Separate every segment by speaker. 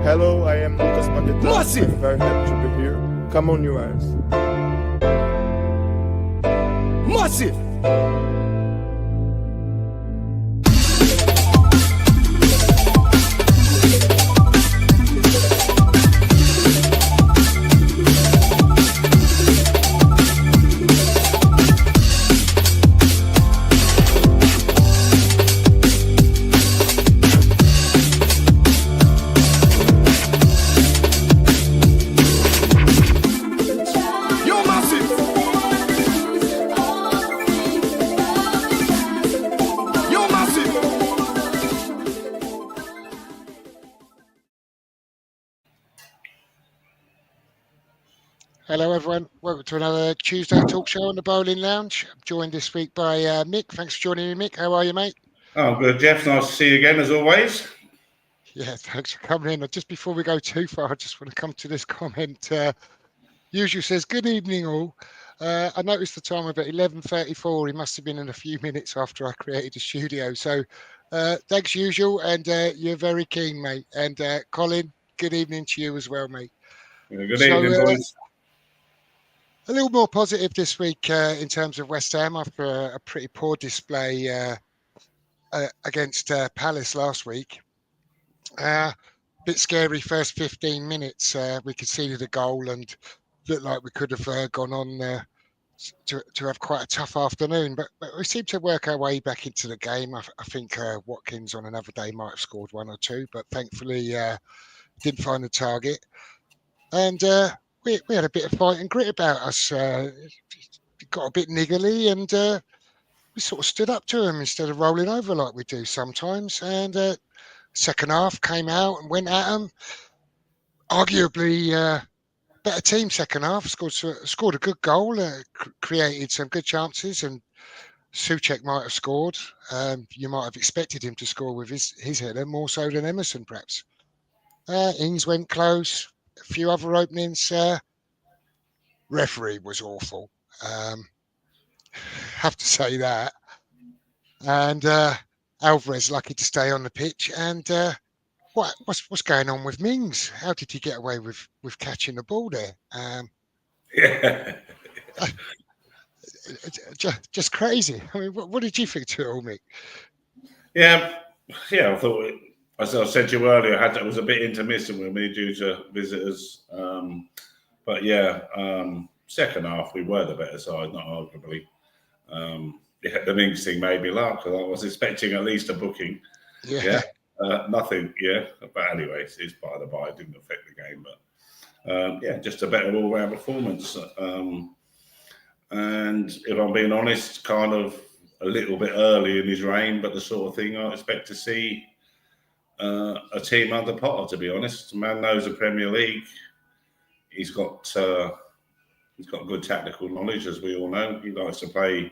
Speaker 1: Hello, I am Lucas Paquetá.
Speaker 2: Massive!
Speaker 1: I'm very happy to be here. Come on, you guys.
Speaker 2: Massive!
Speaker 3: Hello, everyone. Welcome to another Tuesday Talkshow on the Boleyn Lounge. I'm joined this week by Mick. Thanks for joining me, Mick. How are you, mate?
Speaker 4: Oh, good, Jeff. Nice to see you again, as always.
Speaker 3: Yeah, thanks for coming in. Just before we go too far, I just want to come to this comment. Usual says, good evening, all. I noticed the time about 11:34. He must have been in a few minutes after I created the studio. So thanks, usual. And you're very keen, mate. And Colin, good evening to you as well, mate.
Speaker 4: Good evening, boys.
Speaker 3: A little more positive this week in terms of West Ham after a pretty poor display against Palace last week. Bit scary first 15 minutes. We conceded a goal and looked like we could have gone on to have quite a tough afternoon. But we seemed to work our way back into the game. I think Watkins on another day might have scored one or two, but thankfully didn't find the target. And we had a bit of fight and grit about us. Got a bit niggly and we sort of stood up to them instead of rolling over like we do sometimes. And second half came out and went at them. Arguably better team second half. Scored a good goal, created some good chances, and Souček might have scored. You might have expected him to score with his header more so than Emerson, perhaps. Ings went close. A few other openings. Referee was awful. Have to say that. And Alvarez lucky to stay on the pitch. And what's going on with Mings? How did he get away with catching the ball there?
Speaker 4: Yeah.
Speaker 3: Just crazy. I mean, what did you think to it all, Mick?
Speaker 4: Yeah. I thought, as I said to you earlier, it was a bit intermittent with me due to visitors. But second half we were the better side, not arguably. The Mings thing made me laugh because I was expecting at least a booking.
Speaker 3: Yeah.
Speaker 4: Nothing. Yeah. But anyway, it's by the by. It didn't affect the game. But just a better all-round performance. And if I'm being honest, kind of a little bit early in his reign, but the sort of thing I expect to see a team under Potter, to be honest. Man knows the Premier League. He's got good tactical knowledge, as we all know. He likes to play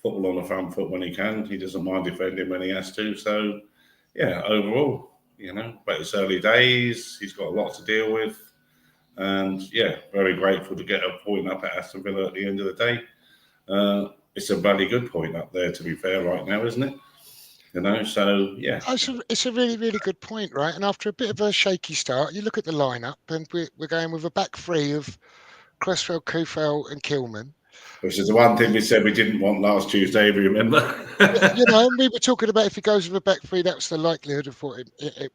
Speaker 4: football on the front foot when he can. He doesn't mind defending when he has to. So, overall, but it's early days. He's got a lot to deal with. And, very grateful to get a point up at Aston Villa at the end of the day. It's a bloody good point up there, to be fair, right now, isn't it?
Speaker 3: It's a really, really good point, right? And after a bit of a shaky start, you look at the lineup and we're going with a back three of Cresswell, Kufel and Kilman.
Speaker 4: Which is the one thing we said we didn't want last Tuesday, if you remember.
Speaker 3: And we were talking about if he goes with a back three, that's the likelihood of what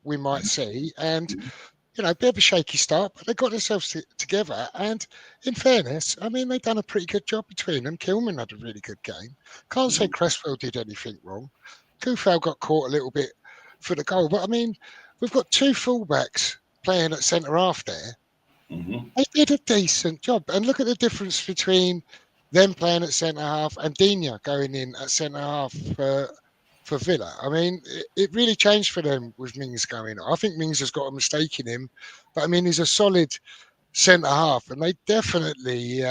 Speaker 3: we might see. And, a bit of a shaky start, but they got themselves together. And in fairness, I mean, they've done a pretty good job between them. Kilman had a really good game. Can't say Cresswell did anything wrong. Kufel got caught a little bit for the goal. But, I mean, we've got two fullbacks playing at centre-half there.
Speaker 4: Mm-hmm.
Speaker 3: They did a decent job. And look at the difference between them playing at centre-half and Digne going in at centre-half for Villa. I mean, it really changed for them with Mings going. I think Mings has got a mistake in him. But, I mean, he's a solid centre-half. And they definitely...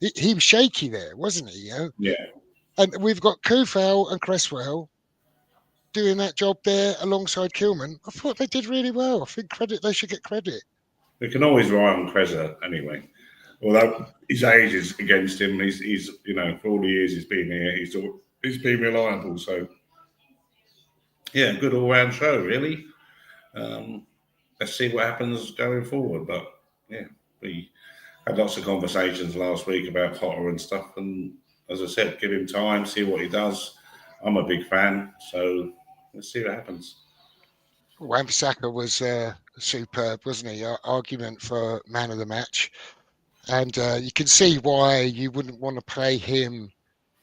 Speaker 3: he was shaky there, wasn't he?
Speaker 4: Yeah.
Speaker 3: And we've got Kufel and Cresswell doing that job there alongside Kilman. I thought they did really well. I think they should get credit.
Speaker 4: We can always rely on Cresswell anyway. Although his age is against him, he's for all the years he's been here, he's been reliable. So, good all-round show, really. let's see what happens going forward. But yeah, we had lots of conversations last week about Potter and stuff, and as I said, give him time, see what he does. I'm a big fan, so let's see what happens.
Speaker 3: Wan-Bissaka was superb, wasn't he? Argument for man of the match. And you can see why you wouldn't want to play him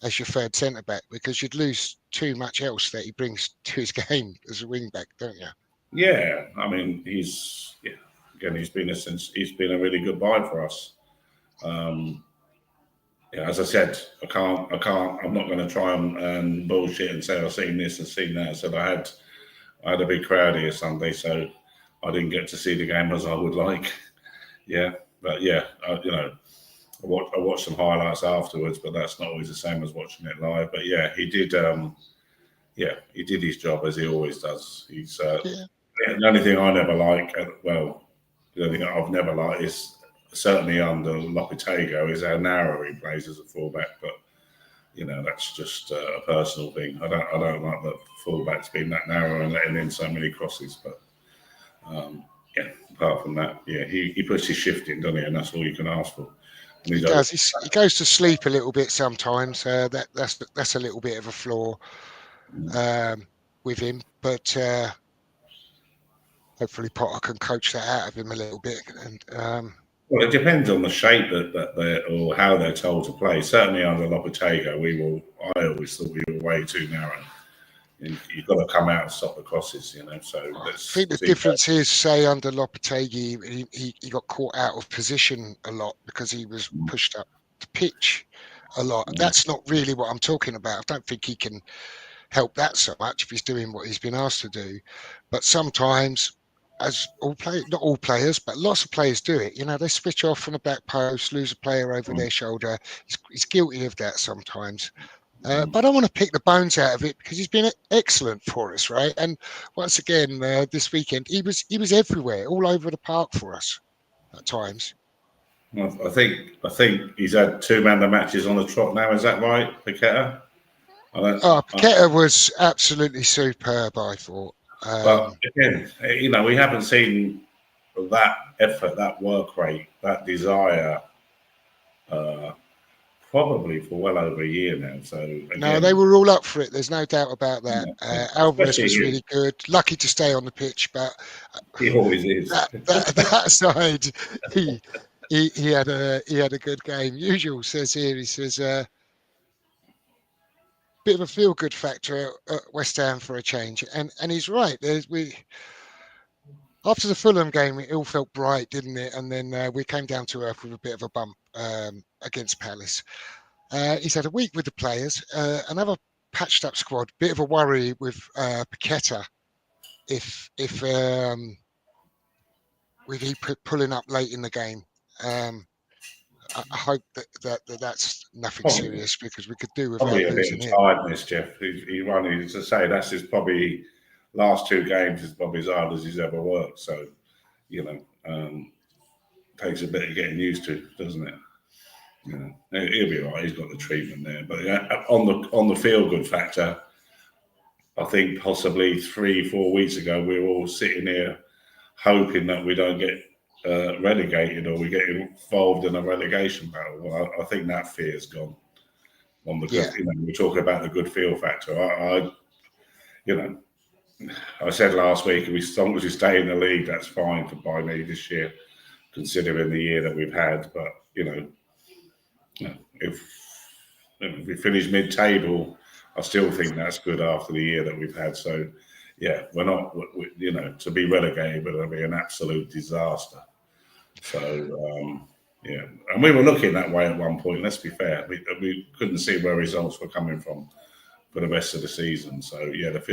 Speaker 3: as your third centre back, because you'd lose too much else that he brings to his game as a wing back, don't you?
Speaker 4: Yeah, I mean he's been a really good buy for us. Yeah, as I said, I'm not going to try and bullshit and say I've seen this and seen that. I said I had a big crowd here Sunday, so I didn't get to see the game as I would like. Yeah, but yeah, I watched some highlights afterwards, but that's not always the same as watching it live. But yeah, he did. He did his job as he always does. He's
Speaker 3: Yeah.
Speaker 4: the only thing I never like. Well, the only thing I've never liked is certainly under Lopetegui is how narrow he plays as a fullback. But that's just a personal thing. I don't like the fullbacks being that narrow and letting in so many crosses. But yeah, apart from that, yeah, he puts his shift in, doesn't he? And that's all you can ask for.
Speaker 3: He does. He goes to sleep a little bit sometimes. That's a little bit of a flaw with him, but hopefully Potter can coach that out of him a little bit. And
Speaker 4: well, it depends on the shape that they're or how they're told to play. Certainly under Lopetegui, I always thought we were way too narrow. You've got to come out and stop the crosses, So
Speaker 3: I think the difference is, say, under Lopetegui, he got caught out of position a lot because he was pushed up the pitch a lot. That's not really what I'm talking about. I don't think he can help that so much if he's doing what he's been asked to do. But sometimes, as not all players, but lots of players do it. They switch off from the back post, lose a player over their shoulder. He's guilty of that sometimes. But I don't want to pick the bones out of it because he's been excellent for us, right? And once again, this weekend, he was everywhere, all over the park for us at times.
Speaker 4: Well, I think he's had 2 man of the matches on the trot now. Is that right, Paqueta?
Speaker 3: Paqueta was absolutely superb, I thought.
Speaker 4: But again, we haven't seen that effort, that work rate, that desire. Probably for well over a year now. So again,
Speaker 3: no, they were all up for it. There's no doubt about that. Alvarez was really good. Lucky to stay on the pitch, but
Speaker 4: he always is.
Speaker 3: That side, he had a good game. Usual says here. He says bit of a feel good factor at West Ham for a change, and he's right. After the Fulham game, it all felt bright, didn't it? And then we came down to earth with a bit of a bump against Palace. He's had a week with the players, another patched up squad. Bit of a worry with Paqueta if with he pulling up late in the game. I hope that's nothing serious because we could do without
Speaker 4: probably a bit
Speaker 3: losing
Speaker 4: of
Speaker 3: him.
Speaker 4: tiredness, Jeff. He wanted to say that's his probably last 2 games is probably as hard as he's ever worked. So takes a bit of getting used to, doesn't it? He'll be all right. He's got the treatment there. But on the feel good factor, I think possibly 3-4 weeks ago we were all sitting here hoping that we don't get relegated or we get involved in a relegation battle. Well, I think that fear's gone. We're talking about the good feel factor. I said last week, as long as we stay in the league, that's fine by me this year, considering the year that we've had. But if we finish mid-table, I still think that's good after the year that we've had. So, yeah, we're not, to be relegated would be an absolute disaster. So, yeah, and we were looking that way at one point. Let's be fair, we couldn't see where results were coming from for the rest of the season. So, yeah, I don't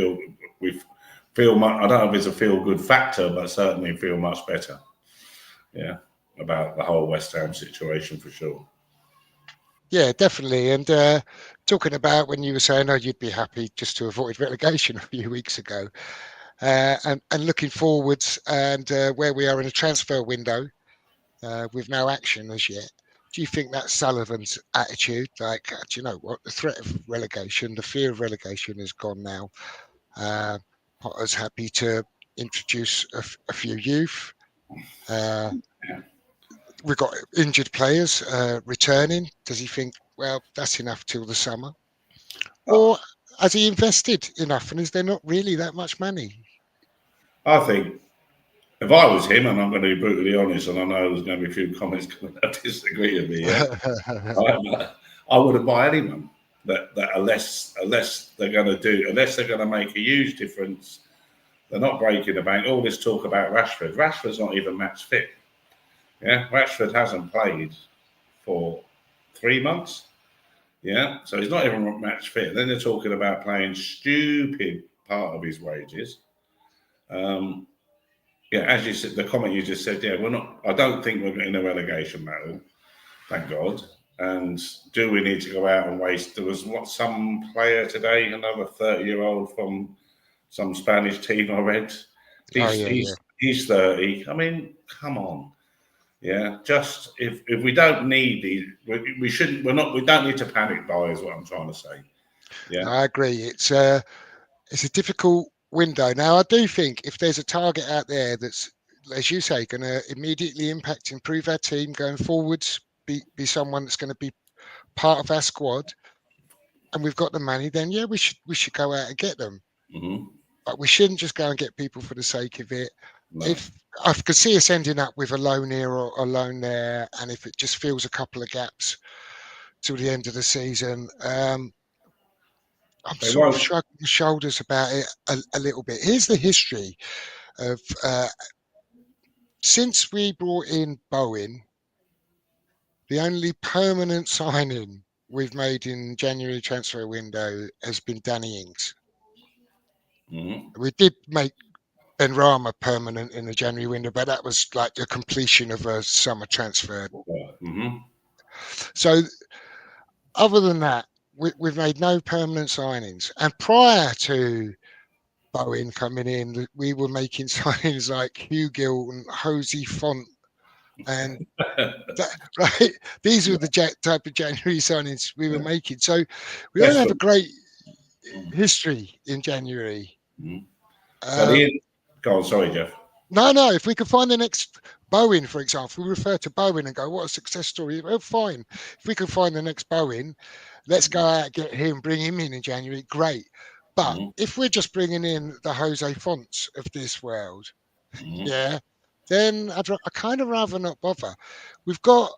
Speaker 4: know if it's a feel-good factor, but certainly feel much better. Yeah, about the whole West Ham situation for sure.
Speaker 3: Yeah, definitely. And talking about when you were saying, you'd be happy just to avoid relegation a few weeks ago, and looking forwards and where we are in a transfer window with no action as yet. Do you think that's Sullivan's attitude? Like, do you know what? The threat of relegation, the fear of relegation is gone now. Potter's happy to, introduce a few youth. We've got injured players returning. Does he think, well, that's enough till the summer? Or has he invested enough, and is there not really that much money?
Speaker 4: I think if I was him, and I'm going to be brutally honest, and I know there's going to be a few comments coming that disagree with me, I wouldn't buy anyone that unless they're going to make a huge difference. They're not breaking the bank. All this talk about Rashford. Rashford's not even match fit. Yeah, Rashford hasn't played for 3 months. Yeah, so he's not even match fit. Then they're talking about playing stupid part of his wages. Yeah, as you said, the comment you just said, yeah, we're not. I don't think we're in a relegation battle. Thank God. And do we need to go out and waste? There was some player today, another 30-year-old from some Spanish team I read. He's 30. I mean, come on. Yeah, just if we don't need these, we shouldn't. We don't need to panic buy, is what I'm trying to say. Yeah,
Speaker 3: I agree. It's a difficult window. Now, I do think if there's a target out there that's, as you say, going to immediately impact, improve our team going forwards, be someone that's going to be part of our squad, and we've got the money, then yeah, we should go out and get them.
Speaker 4: Mm-hmm.
Speaker 3: But we shouldn't just go and get people for the sake of it.
Speaker 4: No.
Speaker 3: If I could see us ending up with a loan here or a loan there, and if it just fills a couple of gaps till the end of the season, I'm sort of shrugging my shoulders about it a little bit. Here's the history of since we brought in Bowen, the only permanent signing we've made in January transfer window has been Danny Ings.
Speaker 4: Mm-hmm.
Speaker 3: We did make Ben Rama permanent in the January window, but that was like the completion of a summer transfer.
Speaker 4: Mm-hmm.
Speaker 3: So other than that, we've made no permanent signings. And prior to Bowen coming in, we were making signings like Hugh Gill and Hosey Font. And right, these were the type of January signings we were making. So we don't have a great history in January.
Speaker 4: Mm-hmm. Go on, sorry, Jeff.
Speaker 3: No. If we could find the next Bowen, for example, we refer to Bowen and go, what a success story. Well, fine. If we can find the next Bowen, let's go out, get him, bring him in January. Great. But if we're just bringing in the Jose Fonts of this world, then I'd kind of rather not bother. We've got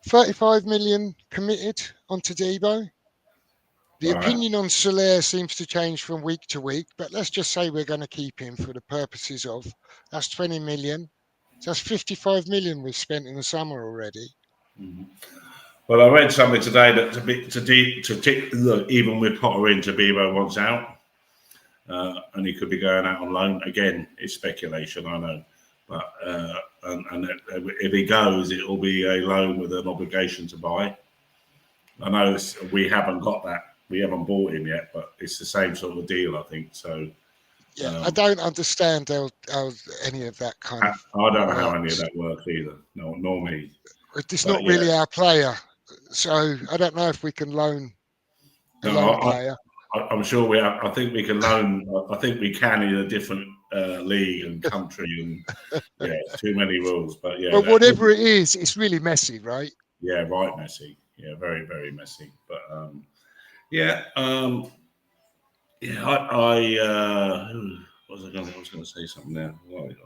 Speaker 3: 35 million committed onto Debo. The opinion on Soler seems to change from week to week, but let's just say we're going to keep him for the purposes of that's 20 million. So that's 55 million we've spent in the summer already.
Speaker 4: Mm-hmm. Well, I read something today that look, even with Potter in, Tebow wants out, and he could be going out on loan again. It's speculation, I know, but and if he goes, it will be a loan with an obligation to buy. I know we haven't got that. We haven't bought him yet, but it's the same sort of deal, I think. So,
Speaker 3: yeah, I don't understand how any of that kind of.
Speaker 4: I don't know how any of that works either. No, nor me.
Speaker 3: It's not really our player, so I don't know if we can loan a player.
Speaker 4: I'm sure we have. I think we can loan. I think we can in a different league and country, and too many rules. But yeah,
Speaker 3: but whatever it is, it's really messy, right?
Speaker 4: Yeah, right, messy. Yeah, very, very messy. But I was going to say something there.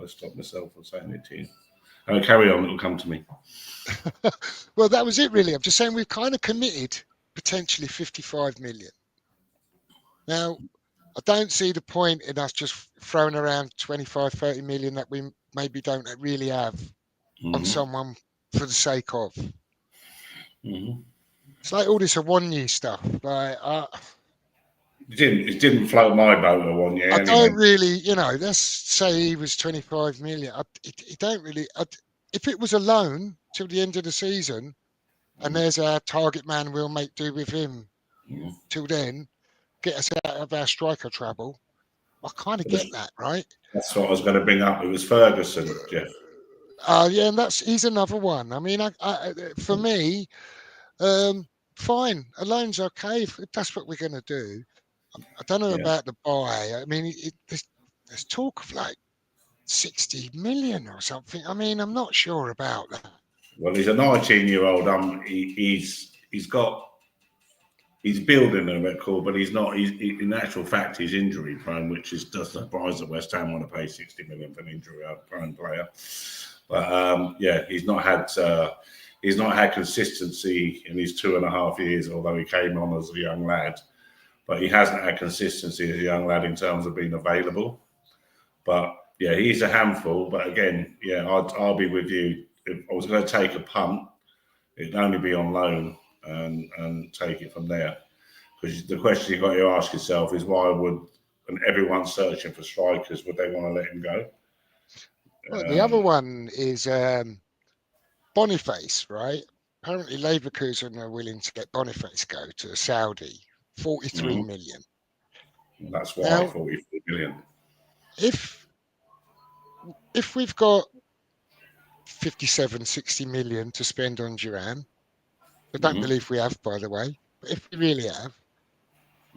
Speaker 4: I stopped myself from saying it to you. Carry on. It'll come to me.
Speaker 3: Well, that was it, really. I'm just saying we've kind of committed potentially 55 million. Now, I don't see the point in us just throwing around 25, 30 million that we maybe don't really have on someone for the sake of. Mm-hmm. It's like all this Awonyi stuff. Like,
Speaker 4: it didn't float my boat, Awonyi.
Speaker 3: I don't really, let's say he was 25 million. It don't really. If it was a loan till the end of the season, and there's our target man, we'll make do with him till then, get us out of our striker trouble. I kind of get that, right?
Speaker 4: That's what I was going to bring up. It was Ferguson, Jeff.
Speaker 3: Yeah, and he's another one. I mean, for me, fine, a loan's okay if that's what we're going to do. I don't know about the buy. I mean, there's talk of like 60 million or something. I mean, I'm not sure about that.
Speaker 4: Well, he's a 19-year-old. He's building a record, but he's not. In actual fact, he's injury prone, which does surprise that West Ham want to pay 60 million for an injury prone player. But he's not had consistency in his 2.5 years. Although he came on as a young lad, but he hasn't had consistency as a young lad in terms of being available. But yeah, he's a handful. But again, I'll be with you. If I was going to take a punt, it'd only be on loan and take it from there. Because the question you've got to ask yourself is why would, and everyone's searching for strikers, would they want to let him go?
Speaker 3: Well, the other one is Boniface, right? Apparently Leverkusen are willing to let Boniface go to a Saudi, 43 million.
Speaker 4: That's why now, 43 million.
Speaker 3: If we've got 57, 60 million to spend on Duran, I don't believe we have, by the way, but if we really have,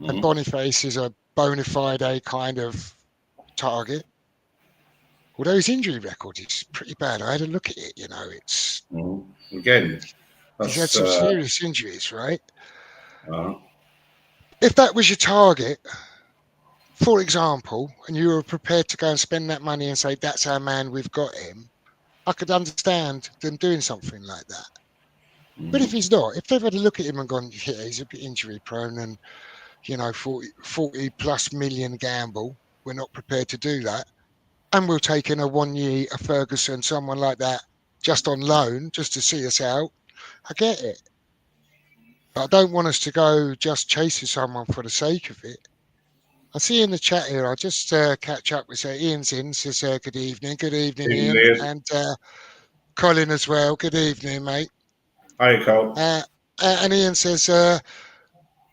Speaker 3: and Boniface is a bona fide kind of target, although his injury record is pretty bad. I had a look at it, it's...
Speaker 4: Again,
Speaker 3: he's had some serious injuries, right? If that was your target, for example, and you were prepared to go and spend that money and say, that's our man, we've got him, I could understand them doing something like that. But if he's not, if they've had a look at him and gone, yeah, he's a bit injury prone and, 40 plus million gamble, we're not prepared to do that. And we'll take in a 1 year, a Ferguson, someone like that, just on loan, just to see us out. I get it. But I don't want us to go just chasing someone for the sake of it. I see in the chat here, I'll just catch up with Ian's in, says good evening. Good evening, Ian. And Colin as well. Good evening, mate.
Speaker 4: Hi, Cole.
Speaker 3: And Ian says,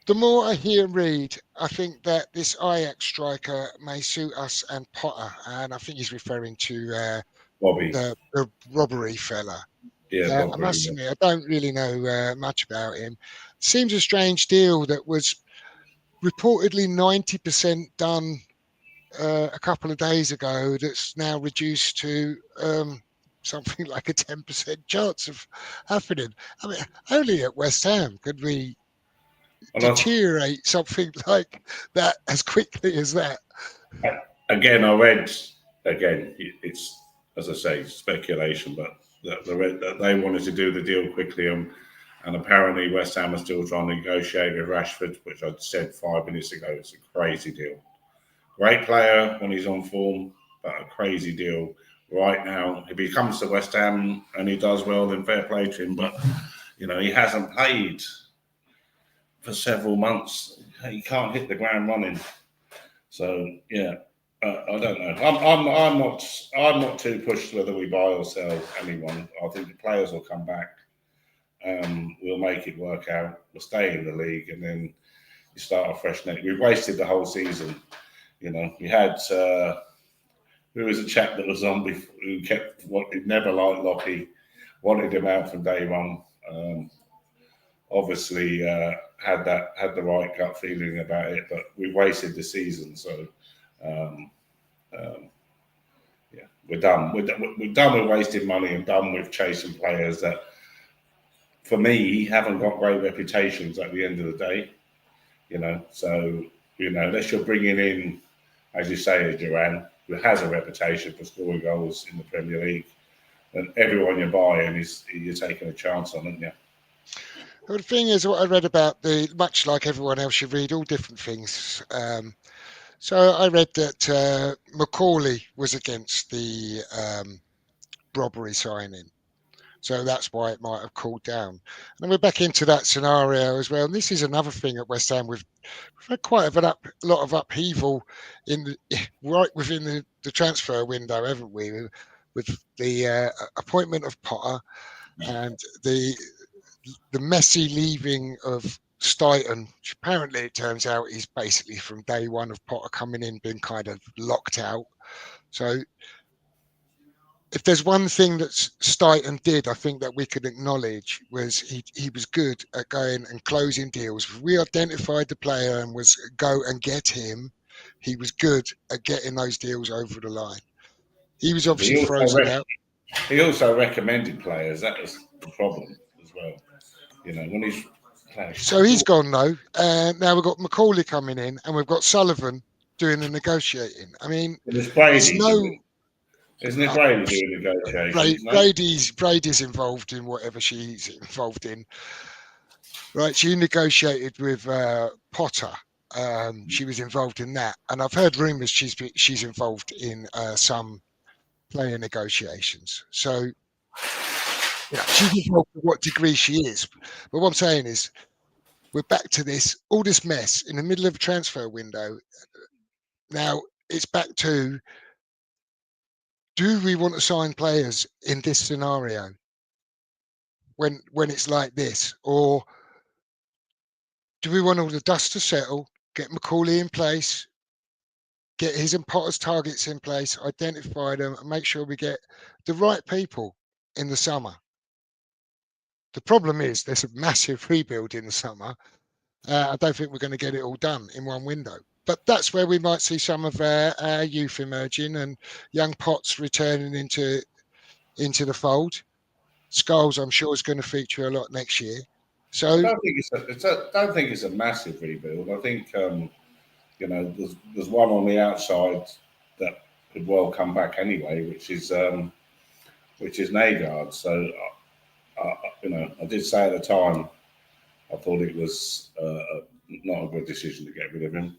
Speaker 3: the more I hear and read, I think that this Ajax striker may suit us and Potter. And I think he's referring to
Speaker 4: Bobby,
Speaker 3: the robbery fella.
Speaker 4: Yeah,
Speaker 3: I must admit, I don't really know much about him. Seems a strange deal that was reportedly 90% done a couple of days ago. That's now reduced to something like a 10% chance of happening. I mean, only at West Ham could we deteriorate something like that as quickly as that.
Speaker 4: Again, I read, it's, as I say, speculation, but they wanted to do the deal quickly, and apparently West Ham are still trying to negotiate with Rashford, which I'd said 5 minutes ago. It's a crazy deal. Great player when he's on form, but a crazy deal right now. If he comes to West Ham and he does well, then fair play to him. But, he hasn't played for several months. He can't hit the ground running. So, yeah. I don't know. I'm not too pushed whether we buy or sell anyone. I think the players will come back. We'll make it work out. We'll stay in the league, and then you start a fresh net. We've wasted the whole season. We had who was a chap that was on before, who kept never liked Lockie, wanted him out from day one. Obviously, had the right gut feeling about it, but we wasted the season. So. We're done. We're done with wasting money and done with chasing players that, for me, haven't got great reputations at the end of the day. So unless you're bringing in, as you say, Duran, who has a reputation for scoring goals in the Premier League, and everyone you're buying you're taking a chance on, aren't you?
Speaker 3: Well, the thing is, what I read about much like everyone else, you read all different things. So I read that Macaulay was against the robbery signing. So that's why it might have cooled down. And we're back into that scenario as well. And this is another thing at West Ham. We've had quite a lot of upheaval right within the transfer window, haven't we? With the appointment of Potter and the messy leaving of Stuyton, which apparently it turns out he's basically from day one of Potter coming in, been kind of locked out. So if there's one thing that Stuyton did, I think that we could acknowledge was he was good at going and closing deals. We identified the player and was go and get him. he was good at getting those deals over the line. He was
Speaker 4: He
Speaker 3: obviously
Speaker 4: also,
Speaker 3: frozen out.
Speaker 4: he also recommended players. That was the problem as well. You know, when he's
Speaker 3: So he's gone though. Now we've got Macaulay coming in, and we've got Sullivan doing the negotiating. I mean,
Speaker 4: it's Brady,
Speaker 3: it's no.
Speaker 4: isn't it Brady doing negotiations?
Speaker 3: Brady's involved in whatever she's involved in. Right, she negotiated with Potter. She was involved in that, and I've heard rumours she's involved in some player negotiations. So, she's involved to what degree she is. But what I'm saying is, we're back to all this mess in the middle of a transfer window. Now it's back to: do we want to sign players in this scenario when it's like this, or do we want all the dust to settle, get Macaulay in place, get his and Potter's targets in place, identify them, and make sure we get the right people in the summer? The problem is there's a massive rebuild in the summer. I don't think we're going to get it all done in one window. But that's where we might see some of our youth emerging and young Potts returning into the fold. Scholes, I'm sure, is going to feature a lot next year. So
Speaker 4: I don't think it's a massive rebuild. I think there's one on the outside that could well come back anyway, which is Nagard. So I did say at the time I thought it was not a good decision to get rid of him.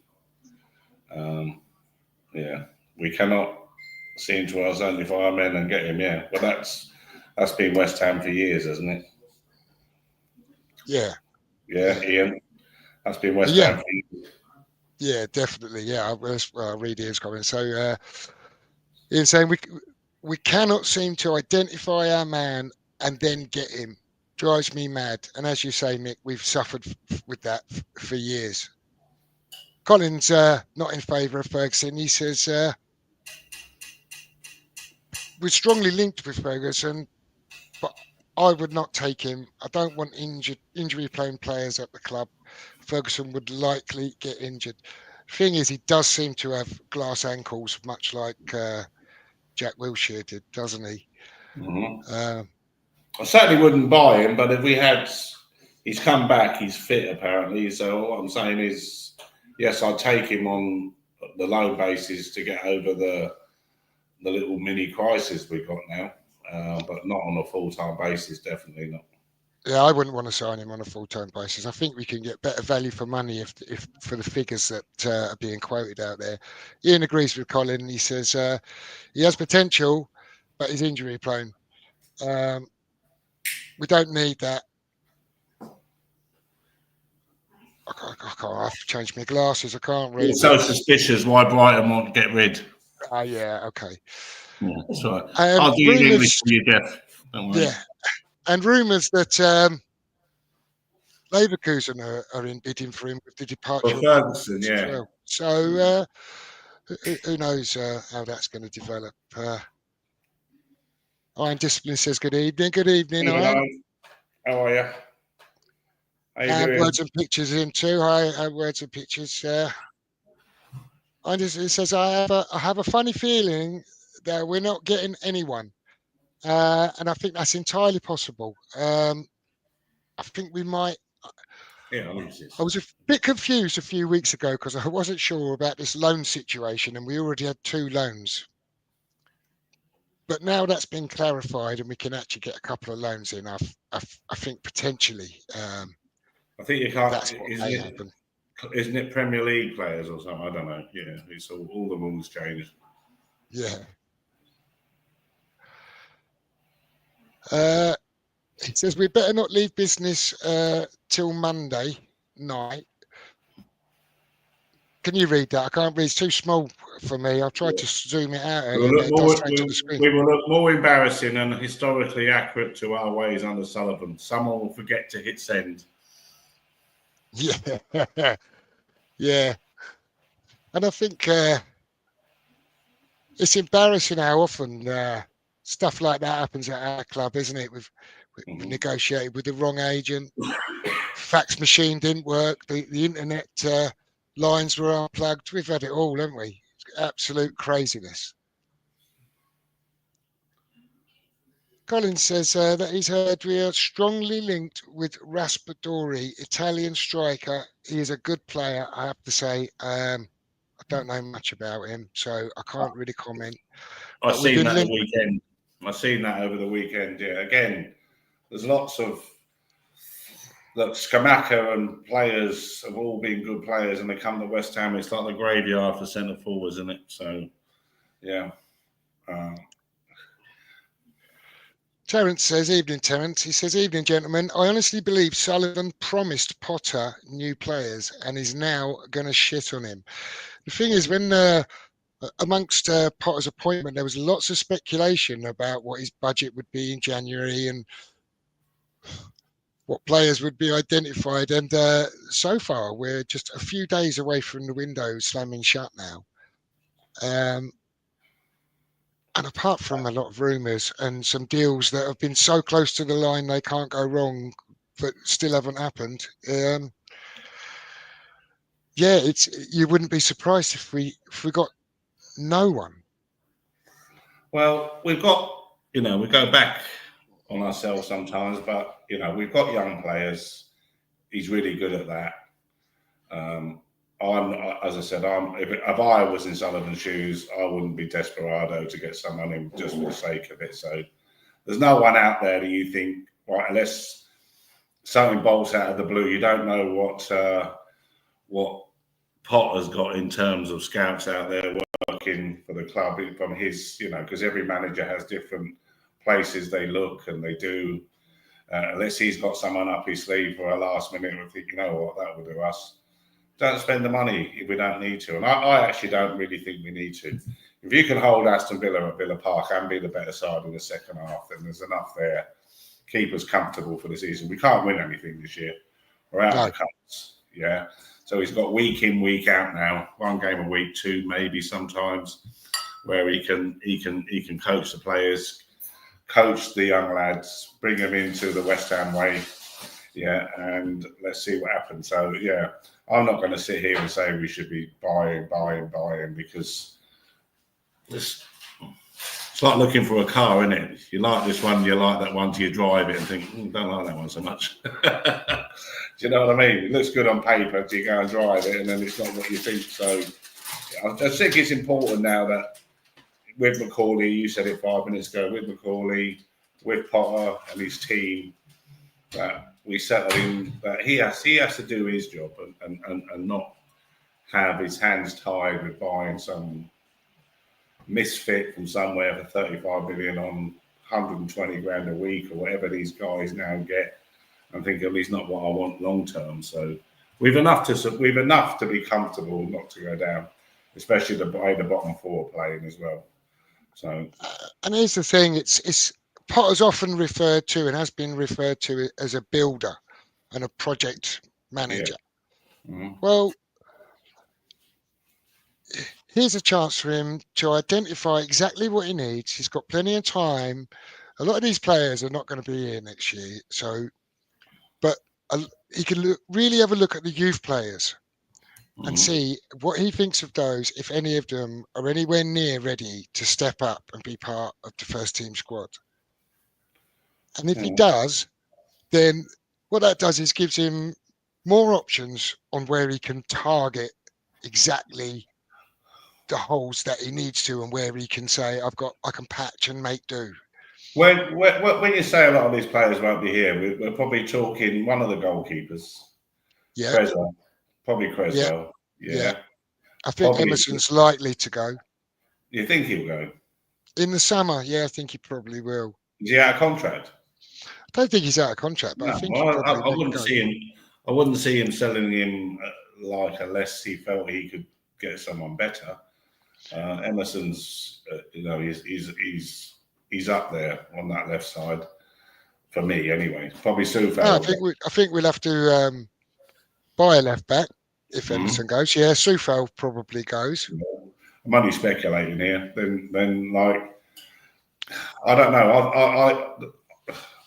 Speaker 4: We cannot seem to identify our men and get him. Yeah, but that's been West Ham for years, hasn't it?
Speaker 3: Yeah,
Speaker 4: Ian, that's been West Ham for years.
Speaker 3: Yeah, definitely. Yeah, I'll read Ian's comment. So Ian's saying we cannot seem to identify our man and then get him. Drives me mad. And as you say, Mick, we've suffered with that for years. Colin's not in favour of Ferguson. He says we're strongly linked with Ferguson, but I would not take him. I don't want injury-prone players at the club. Ferguson would likely get injured. Thing is, he does seem to have glass ankles, much like Jack Wilshere did, doesn't he?
Speaker 4: Mm-hmm. I certainly wouldn't buy him, but if he's come back, he's fit apparently. So what I'm saying is, yes, I'd take him on the low basis to get over the little mini crisis we've got now, but not on a full-time basis, definitely not.
Speaker 3: Yeah, I wouldn't want to sign him on a full-time basis. I think we can get better value for money if for the figures that are being quoted out there. Ian agrees with Colin. He says he has potential, but he's injury prone. We don't need that. I have to change my glasses. I can't read.
Speaker 4: It's so suspicious why Brighton want to get rid.
Speaker 3: Yeah, okay.
Speaker 4: Yeah, that's right. I'll do you in English for you, Jeff.
Speaker 3: Yeah, and rumours that Leverkusen are in bidding for him with the departure of
Speaker 4: Ferguson, yeah.
Speaker 3: well. So who knows how that's going to develop. Iron Discipline says good evening. Good evening, Iron.
Speaker 4: How are you? How you doing?
Speaker 3: Words and pictures in too. Hi, words and pictures. It says I have a funny feeling that we're not getting anyone, and I think that's entirely possible. I think we might.
Speaker 4: Yeah,
Speaker 3: I was a bit confused a few weeks ago because I wasn't sure about this loan situation, and we already had 2 loans. But now that's been clarified, and we can actually get a couple of loans in. I think potentially.
Speaker 4: I think you can't.
Speaker 3: That's what may happen.
Speaker 4: Isn't it Premier League players or something? I don't know. Yeah, it's all the rules changed.
Speaker 3: Yeah. It says we better not leave business till Monday night. Can you read that? I can't read. It's too small for me. I've tried to zoom it out.
Speaker 4: We will look more embarrassing and historically accurate to our ways under Sullivan. Someone will forget to hit send.
Speaker 3: Yeah. Yeah. And I think it's embarrassing how often stuff like that happens at our club, isn't it? We've negotiated with the wrong agent. Fax machine didn't work. The internet lines were unplugged. We've had it all, haven't we? Absolute craziness. Colin says that he's heard we are strongly linked with Raspadori, Italian striker. He is a good player, I have to say. I don't know much about him, so I can't really comment.
Speaker 4: I've seen that over the weekend. Yeah, again, there's lots of Skamaka and players have all been good players, and they come to West Ham. It's like the graveyard for centre forwards, isn't it? So, yeah.
Speaker 3: Terence says, evening, Terence. He says, evening, gentlemen. I honestly believe Sullivan promised Potter new players and is now going to shit on him. The thing is, when amongst Potter's appointment, there was lots of speculation about what his budget would be in January and what players would be identified. And so far, we're just a few days away from the window slamming shut now. And apart from a lot of rumours and some deals that have been so close to the line they can't go wrong, but still haven't happened. You wouldn't be surprised if we got no one.
Speaker 4: Well, we've got, we go back on ourselves sometimes, but we've got young players. He's really good at that. As I said, if I was in Sullivan's shoes, I wouldn't be desperado to get someone in just for the sake of it. So there's no one out there that you think, right, unless something bolts out of the blue, you don't know what Potter's got in terms of scouts out there working for the club from his, because every manager has different places they look and they do. Unless he's got someone up his sleeve for a last minute, we think, that would do us. Don't spend the money if we don't need to. And I actually don't really think we need to. If you can hold Aston Villa at Villa Park and be the better side in the second half, then there's enough there. Keep us comfortable for the season. We can't win anything this year. We're out of the cups. Yeah. So he's got week in, week out now. One game a week, two maybe sometimes, where he can coach the players, coach the young lads, bring them into the West Ham way. Yeah, and let's see what happens. So, yeah, I'm not going to sit here and say we should be buying because it's like looking for a car, isn't it? You like this one, you like that one till you drive it and think, don't like that one so much. Do you know what I mean? It looks good on paper till you go and drive it and then it's not what you think. So I think it's important now that with Macaulay, you said it 5 minutes ago, with Macaulay, with Potter and his team, that we settle in that he has to do his job and not have his hands tied with buying some misfit from somewhere for 35 million on 120 grand a week or whatever these guys now get. I'm thinking he's not what I want long term. So we've enough to be comfortable not to go down, especially the way the bottom four are playing as well. So
Speaker 3: and here's the thing: it's Potter's often referred to and has been referred to as a builder and a project manager. Yeah. Mm-hmm. Well, here's a chance for him to identify exactly what he needs. He's got plenty of time. A lot of these players are not going to be here next year, but he can really have a look at the youth players and see what he thinks of those, if any of them are anywhere near ready to step up and be part of the first team squad. And if he does, then what that does is gives him more options on where he can target exactly the holes that he needs to and where he can say, I can patch and make do.
Speaker 4: When you say a lot of these players won't be here, we're probably talking one of the goalkeepers.
Speaker 3: Yeah.
Speaker 4: Creswell. Probably Creswell. Yeah.
Speaker 3: I think probably Emerson's likely to go.
Speaker 4: You think he'll go?
Speaker 3: In the summer, yeah, I think he probably will.
Speaker 4: Is he out of contract?
Speaker 3: I don't think he's out of contract, but I think
Speaker 4: I wouldn't see him. I wouldn't see him selling him unless he felt he could get someone better. Emerson's, he's up there on that left side for me anyway. Probably Soufal.
Speaker 3: No, I think we'll have to buy a left back if Emerson goes. Yeah, Soufal probably goes.
Speaker 4: I'm only speculating here. Then I don't know.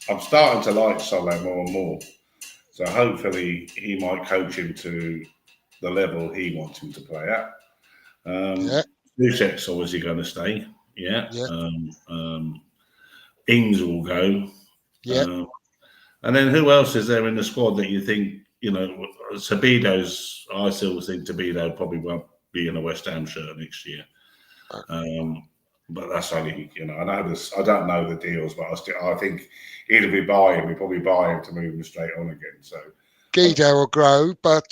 Speaker 4: I'm starting to like Soler more and more. So hopefully he might coach him to the level he wants him to play at.
Speaker 3: Yeah,
Speaker 4: Dusek's obviously going to stay. Yeah.
Speaker 3: yeah,
Speaker 4: Ings will go.
Speaker 3: yeah.
Speaker 4: And then who else is there in the squad that you think, Sabido's, I still think Sabido probably won't be in a West Ham shirt next year. But that's only, I know this, I don't know the deals, but I think either we buy him, we probably buy him to move him straight on again. So
Speaker 3: Guido will grow, but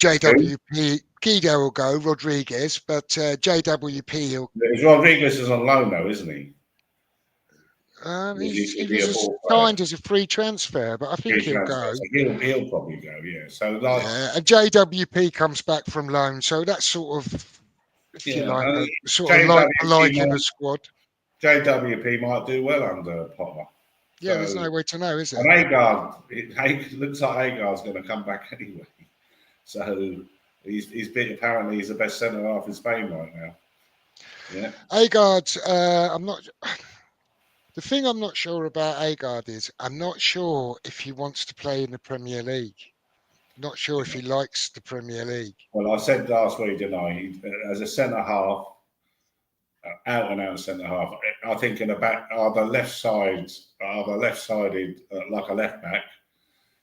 Speaker 3: JWP, Guido will go, Rodriguez, but JWP,
Speaker 4: Rodriguez is on loan though, isn't he?
Speaker 3: he
Speaker 4: Is he a
Speaker 3: was
Speaker 4: ball player?
Speaker 3: signed as a free transfer, but I think he'll go.
Speaker 4: So he'll probably go, yeah. So
Speaker 3: And JWP comes back from loan, so that's sort of, if you like, a sort of like in the squad.
Speaker 4: JWP might do well under Potter.
Speaker 3: Yeah, there's no way to know, is
Speaker 4: And
Speaker 3: there?
Speaker 4: it looks like Agard's going to come back anyway. So apparently he's the best centre half in Spain right now. Yeah.
Speaker 3: Agard, I'm not. The thing I'm not sure about Agard is I'm not sure if he wants to play in the Premier League. Not sure if he likes the Premier League.
Speaker 4: Well, I said last week, didn't I? As a centre half, out and out centre half. I think in the back are the left-sided like a left back.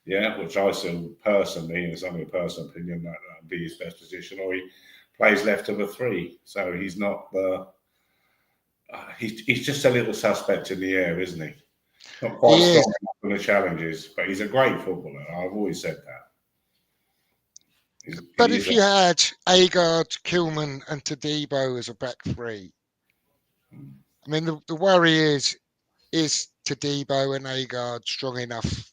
Speaker 4: Yeah, which I still personally, and it's only a personal opinion, that would be his best position. Or he plays left of a three, so he's not the. He's just a little suspect in the air, isn't he? Not quite strong enough for the challenges, but he's a great footballer. I've always said that.
Speaker 3: But if you had Agard, Kilman, and Todibo as a back three, I mean, the worry is Todibo and Agard strong enough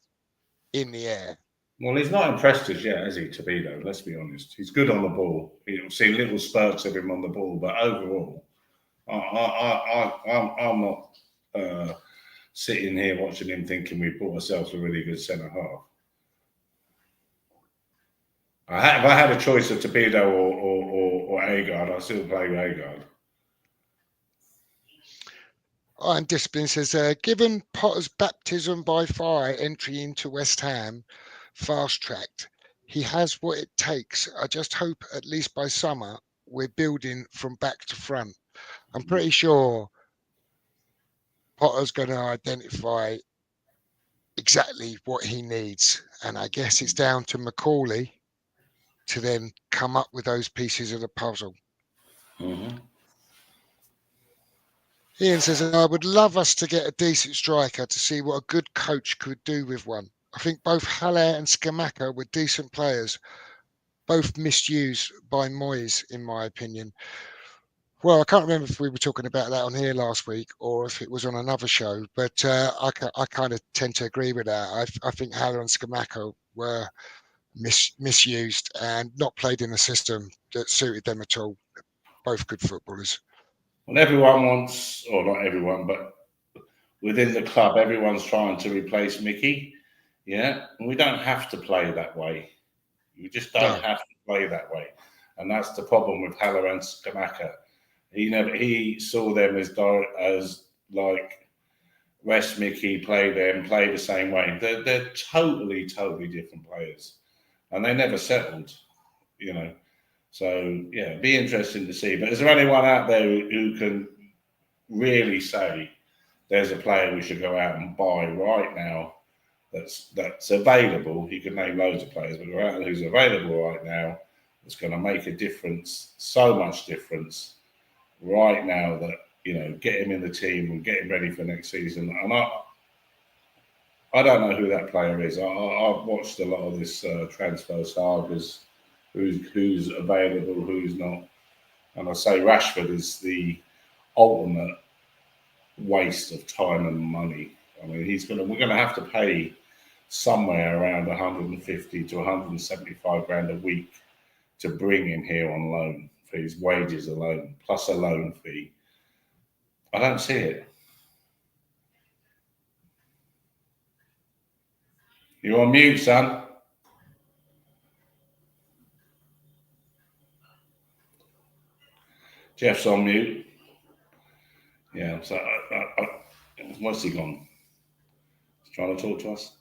Speaker 3: in the air?
Speaker 4: Well, he's not impressed us yet, has he, Tobido? Let's be honest. He's good on the ball. You've seen little spurts of him on the ball, but overall, I'm not sitting here watching him thinking we bought ourselves a really good centre half. If I had a choice of Tobido or Agard, I'd still play with Agard.
Speaker 3: And Discipline says, given Potter's baptism by fire entry into West Ham, fast-tracked, he has what it takes. I just hope at least by summer we're building from back to front. I'm pretty sure Potter's going to identify exactly what he needs. And I guess it's down to Macaulay to then come up with those pieces of the puzzle.
Speaker 4: Mm-hmm.
Speaker 3: Ian says, I would love us to get a decent striker to see what a good coach could do with one. I think both Haller and Scamacca were decent players, both misused by Moyes, in my opinion. Well, I can't remember if we were talking about that on here last week or if it was on another show, but I kind of tend to agree with that. I think Haller and Scamacca were misused and not played in a system that suited them at all. Both good footballers.
Speaker 4: Well, everyone wants, or not everyone, but within the club, everyone's trying to replace Mickey. Yeah, and we don't have to play that way. You just don't have to play that way, and that's the problem with Haller and Scamacca. He saw them as like rest Mickey, play them, play the same way. They're totally different players, and they never settled. So yeah, be interesting to see. But is there anyone out there who can really say there's a player we should go out and buy right now that's available? You can name loads of players, but who's available right now that's going to make a difference, so much difference right now that get him in the team and get him ready for next season. And I don't know who that player is. I've watched a lot of this transfer sagas. Who's available, who's not. And I say Rashford is the ultimate waste of time and money. I mean, we're gonna have to pay somewhere around 150 to 175 grand a week to bring him here on loan for his wages alone, plus a loan fee. I don't see it. You're on mute, son. Jeff's on mute. Yeah, so where's he gone? He's trying to talk to us.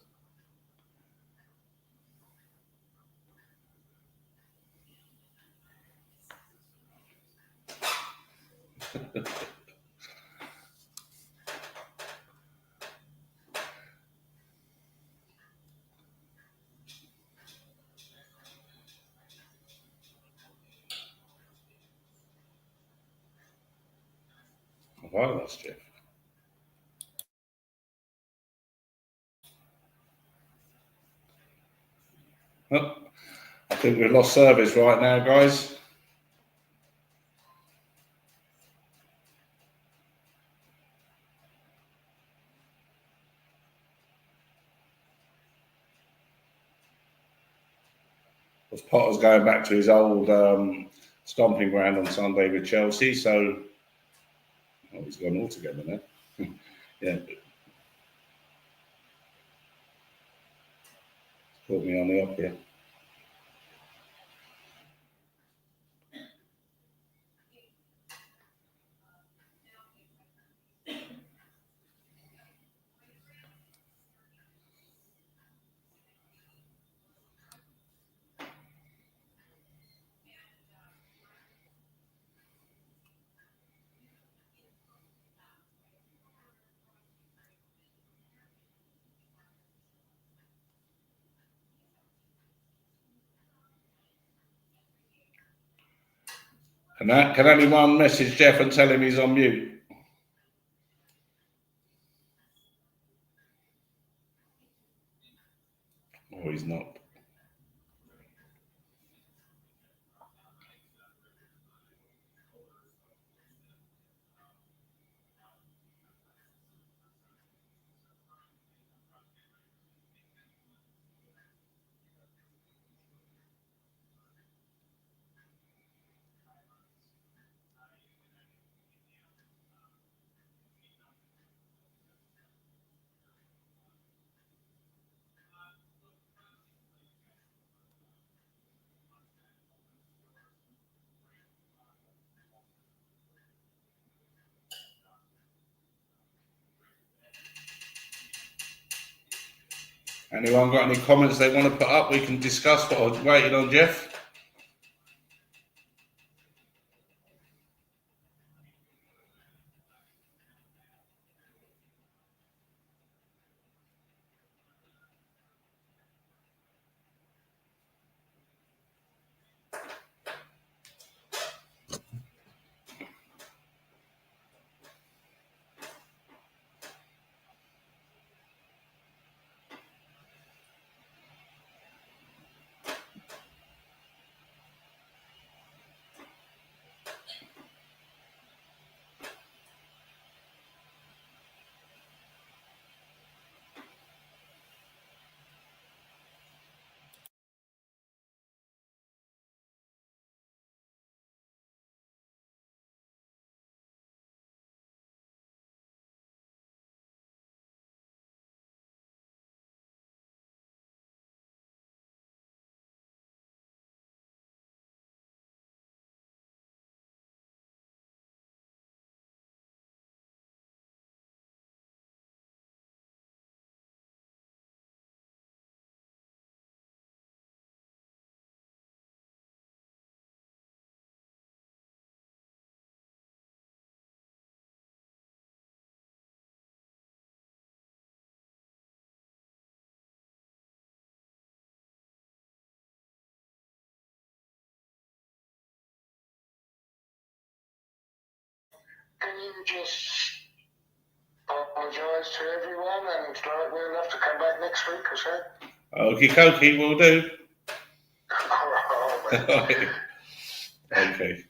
Speaker 4: Have I lost Jeff? Oh, I think we've lost service right now, guys. Because Potter's going back to his old stomping ground on Sunday with Chelsea, so he's gone altogether now. Yeah. Put me on the up here. Can anyone message Jeff and tell him he's on mute? Oh, he's not. Anyone got any comments they want to put up? We can discuss what I'm waiting on Jeff.
Speaker 3: Can you just apologise to everyone and we'll have to come back next week or so?
Speaker 4: Okie dokie, will do.
Speaker 3: Oh,
Speaker 4: Okay.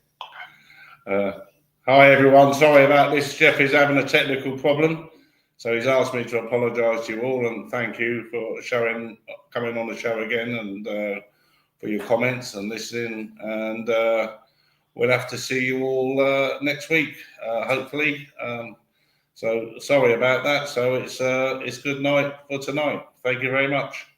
Speaker 4: Hi everyone, sorry about this. Jeff is having a technical problem, so he's asked me to apologise to you all and thank you for coming on the show again and for your comments and listening. And we'll have to see you all next week, hopefully. So sorry about that. So it's good night for tonight. Thank you very much.